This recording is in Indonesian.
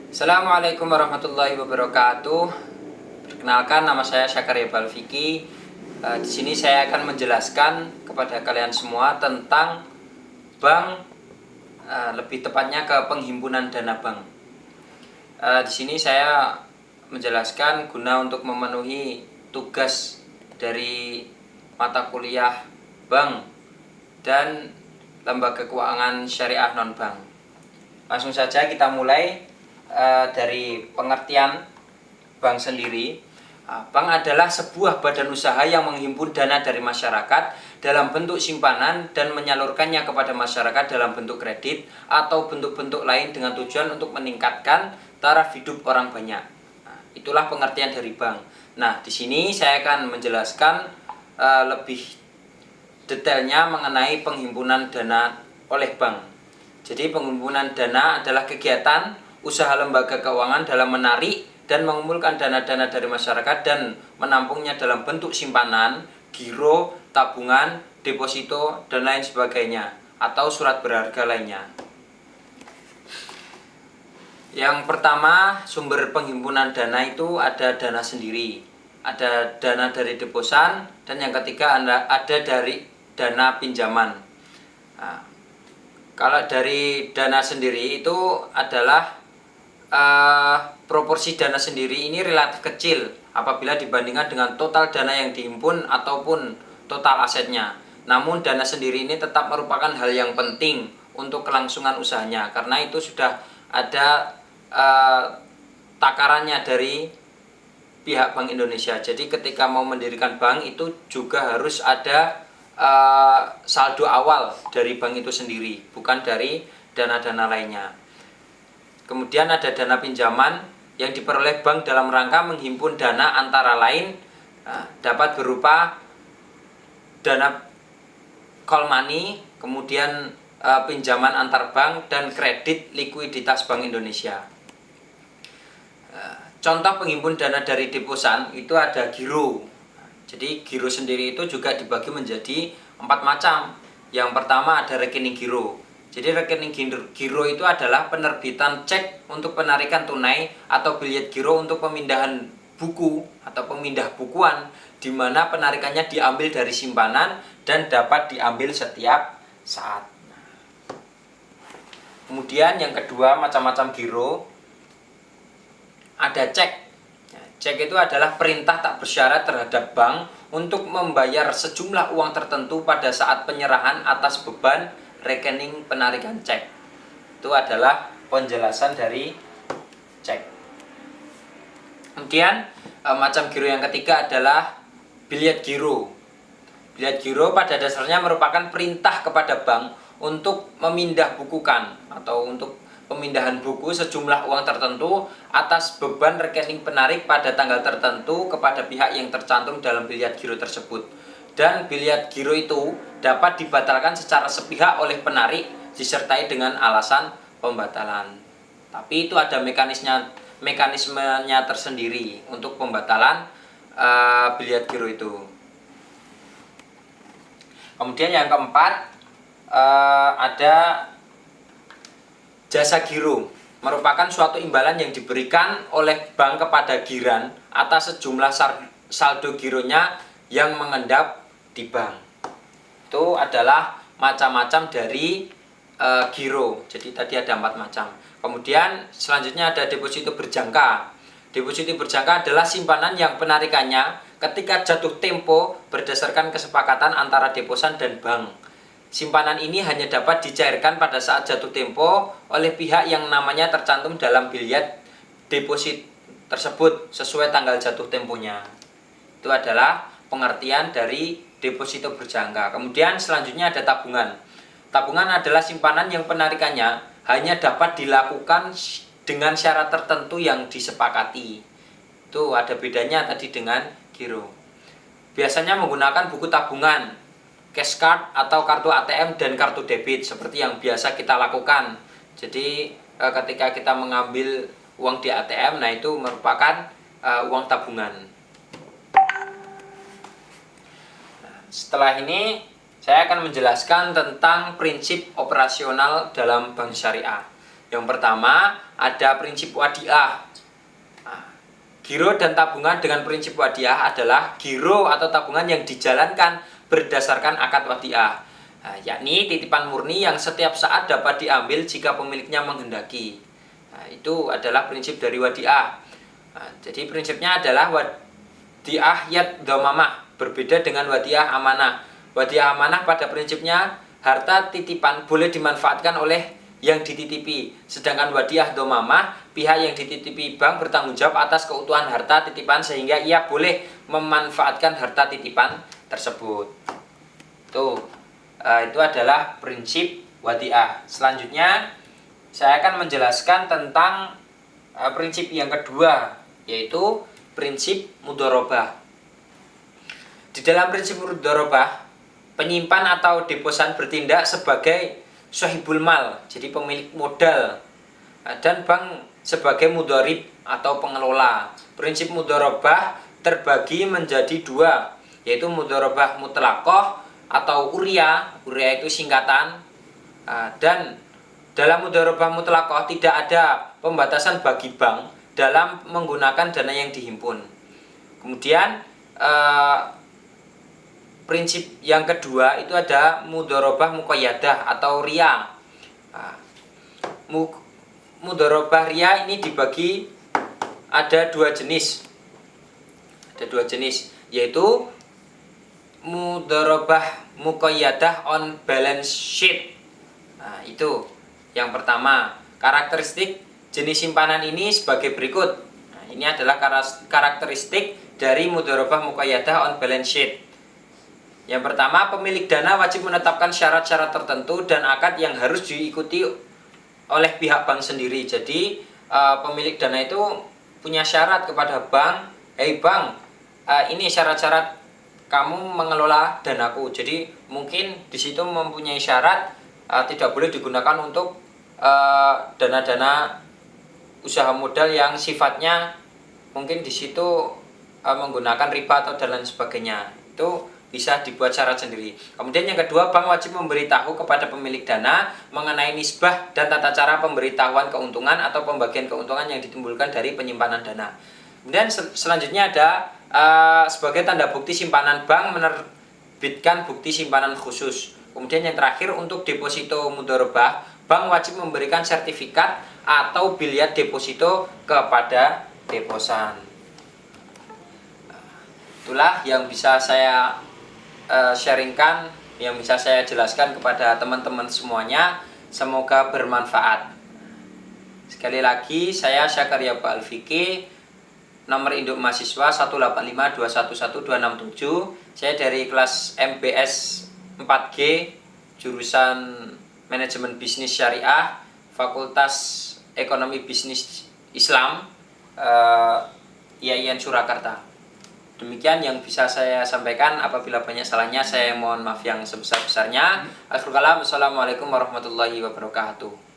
Assalamualaikum warahmatullahi wabarakatuh. Perkenalkan, nama saya Syakaria Balfiki. Di sini saya akan menjelaskan kepada kalian semua tentang bank, lebih tepatnya ke penghimpunan dana bank. Di sini saya menjelaskan guna untuk memenuhi tugas dari mata kuliah bank dan lembaga keuangan syariah non-bank. Langsung saja kita mulai dari pengertian bank sendiri. Bank adalah sebuah badan usaha yang menghimpun dana dari masyarakat dalam bentuk simpanan dan menyalurkannya kepada masyarakat dalam bentuk kredit atau bentuk-bentuk lain dengan tujuan untuk meningkatkan taraf hidup orang banyak. Itulah pengertian dari bank. Nah, di sini saya akan menjelaskan lebih detailnya mengenai penghimpunan dana oleh bank. Jadi penghimpunan dana adalah kegiatan usaha lembaga keuangan dalam menarik dan mengumpulkan dana-dana dari masyarakat dan menampungnya dalam bentuk simpanan, giro, tabungan, deposito, dan lain sebagainya, atau surat berharga lainnya. Yang pertama, sumber penghimpunan dana itu ada dana sendiri, ada dana dari deposan, dan yang ketiga ada dari dana pinjaman. Nah, kalau dari dana sendiri itu adalah proporsi dana sendiri ini relatif kecil apabila dibandingkan dengan total dana yang dihimpun ataupun total asetnya. Namun dana sendiri ini tetap merupakan hal yang penting untuk kelangsungan usahanya, karena itu sudah ada takarannya dari pihak Bank Indonesia. Jadi ketika mau mendirikan bank itu juga harus ada saldo awal dari bank itu sendiri, bukan dari dana-dana lainnya. Kemudian ada dana pinjaman yang diperoleh bank dalam rangka menghimpun dana antara lain dapat berupa dana call money, kemudian pinjaman antar bank, dan kredit likuiditas Bank Indonesia. Contoh penghimpun dana dari deposan itu ada giro. Jadi giro sendiri itu juga dibagi menjadi 4 macam. Yang pertama ada rekening giro. Jadi rekening giro itu adalah penerbitan cek untuk penarikan tunai atau bilet giro untuk pemindahan buku atau pemindah bukuan, di mana penarikannya diambil dari simpanan dan dapat diambil setiap saat. Kemudian yang kedua, macam-macam giro, ada cek. Cek itu adalah perintah tak bersyarat terhadap bank untuk membayar sejumlah uang tertentu pada saat penyerahan atas beban rekening penarikan cek. Itu adalah penjelasan dari cek. Kemudian macam giro yang ketiga adalah bilet giro. Bilet giro pada dasarnya merupakan perintah kepada bank untuk memindah bukukan atau untuk pemindahan buku sejumlah uang tertentu atas beban rekening penarik pada tanggal tertentu kepada pihak yang tercantum dalam bilet giro tersebut. Dan bilet giro itu dapat dibatalkan secara sepihak oleh penarik disertai dengan alasan pembatalan. Tapi itu ada mekanismenya tersendiri untuk pembatalan bilet giro itu. Kemudian yang keempat ada jasa giro, merupakan suatu imbalan yang diberikan oleh bank kepada giran atas sejumlah saldo gironya yang mengendap di bank. Itu adalah macam-macam dari giro. Jadi tadi ada 4 macam. Kemudian selanjutnya ada deposito berjangka. Deposito berjangka adalah simpanan yang penarikannya ketika jatuh tempo berdasarkan kesepakatan antara deposan dan bank. Simpanan ini hanya dapat dicairkan pada saat jatuh tempo oleh pihak yang namanya tercantum dalam bilet deposit tersebut sesuai tanggal jatuh temponya. Itu adalah pengertian dari deposito berjangka. Kemudian selanjutnya ada tabungan. Tabungan adalah simpanan yang penarikannya hanya dapat dilakukan dengan syarat tertentu yang disepakati. Itu ada bedanya tadi dengan giro. Biasanya menggunakan buku tabungan, cash card atau kartu ATM dan kartu debit seperti yang biasa kita lakukan. Jadi ketika kita mengambil uang di ATM, nah itu merupakan uang tabungan. Setelah ini saya akan menjelaskan tentang prinsip operasional dalam bank syariah. Yang pertama ada prinsip wadiah. Giro dan tabungan dengan prinsip wadiah adalah giro atau tabungan yang dijalankan berdasarkan akad wadiah, yakni titipan murni yang setiap saat dapat diambil jika pemiliknya menghendaki. Itu adalah prinsip dari wadiah. Jadi prinsipnya adalah wadiah yad dhamamah, berbeda dengan wadiah amanah. Wadiah amanah pada prinsipnya harta titipan boleh dimanfaatkan oleh yang dititipi, sedangkan wadiah dhamamah, pihak yang dititipi bank bertanggung jawab atas keutuhan harta titipan sehingga ia boleh memanfaatkan harta titipan tersebut. Itu adalah prinsip wadiah. Selanjutnya saya akan menjelaskan tentang prinsip yang kedua, yaitu prinsip mudharabah. Di dalam prinsip mudharabah, penyimpan atau deposan bertindak sebagai sahibul mal, jadi pemilik modal, dan bank sebagai mudharib atau pengelola. Prinsip mudharabah terbagi menjadi dua, yaitu mudharabah mutlaqah atau uria itu singkatan, dan dalam mudharabah mutlaqah tidak ada pembatasan bagi bank dalam menggunakan dana yang dihimpun. Kemudian prinsip yang kedua itu ada mudharabah muqayyadah atau ria. Mudharabah ria ini dibagi ada dua jenis. Yaitu mudharabah muqayyadah on balance sheet. Itu yang pertama. Karakteristik jenis simpanan ini sebagai berikut. Ini adalah karakteristik dari mudharabah muqayyadah on balance sheet. Yang pertama, pemilik dana wajib menetapkan syarat-syarat tertentu dan akad yang harus diikuti oleh pihak bank sendiri. Jadi pemilik dana itu punya syarat kepada bank, bank, ini syarat-syarat kamu mengelola danaku. Jadi mungkin di situ mempunyai syarat tidak boleh digunakan untuk dana-dana usaha modal yang sifatnya mungkin di situ menggunakan riba atau dan lain sebagainya. Itu bisa dibuat syarat sendiri. Kemudian yang kedua, bank wajib memberitahu kepada pemilik dana mengenai nisbah dan tata cara pemberitahuan keuntungan atau pembagian keuntungan yang ditimbulkan dari penyimpanan dana. Kemudian selanjutnya ada sebagai tanda bukti simpanan, bank menerbitkan bukti simpanan khusus. Kemudian yang terakhir, untuk deposito mudharabah, bank wajib memberikan sertifikat atau bilyat deposito kepada deposan. Itulah yang bisa saya sharingkan, yang bisa saya jelaskan kepada teman-teman semuanya. Semoga bermanfaat. Sekali lagi, saya Syakaria Al-Fiqi, nomor induk mahasiswa 185211267. Saya dari kelas MBS 4G, jurusan Manajemen Bisnis Syariah, Fakultas Ekonomi Bisnis Islam, IAIN Surakarta. Demikian yang bisa saya sampaikan. Apabila banyak salahnya, saya mohon maaf yang sebesar-besarnya. Akhirul kalam, wassalamualaikum warahmatullahi wabarakatuh.